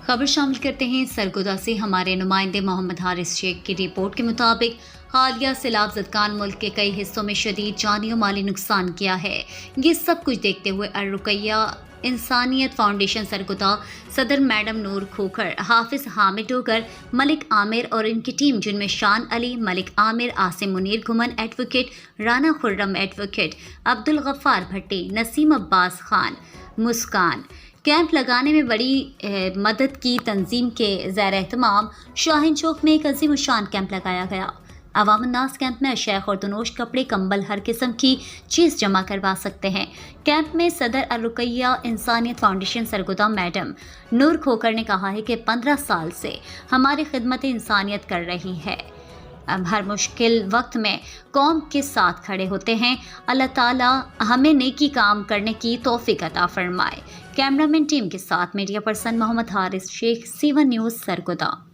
खबर शामिल करते हैं सरगोदा से। हमारे नुमाइंदे मोहम्मद हारिस शेख की रिपोर्ट के मुताबिक हालिया सैलाब ज़दगान मुल्क के कई हिस्सों में शदीद जानी और माली नुकसान किया है। ये सब कुछ देखते हुए अल-रुकैया इंसानियत फाउंडेशन सरगोदा सदर मैडम नूर खोखर, हाफिज हामिद डोगर, मलिक आमिर और इनकी टीम, जिनमें शान अली, मलिक आमिर, आसिम मुनीर घुमन एडवोकेट, राना खुर्रम एडवोकेट, अब्दुल गफ्फार भट्टी, नसीम अब्बास खान, मुस्कान, कैंप लगाने में बड़ी मदद की। तंजीम के ज़ैर एहतमाम शाहीन चौक में एक अजीम शान कैंप लगाया गया। अवाम उन्नास कैंप में अशैख और दुनोश कपड़े, कंबल, हर किस्म की चीज़ जमा करवा सकते हैं। कैंप में सदर अल-रुकैया इंसानियत फाउंडेशन सरगोदा मैडम नूर खोखर ने कहा है कि 15 साल से हमारी खिदमत इंसानियत कर रही है। अब हर मुश्किल वक्त में कौम के साथ खड़े होते हैं। अल्लाह ताला हमें नेकी काम करने की तौफीक अता फरमाए। कैमरामैन टीम के साथ media person Mohammad Haris Sheikh, C1 news Sargodha.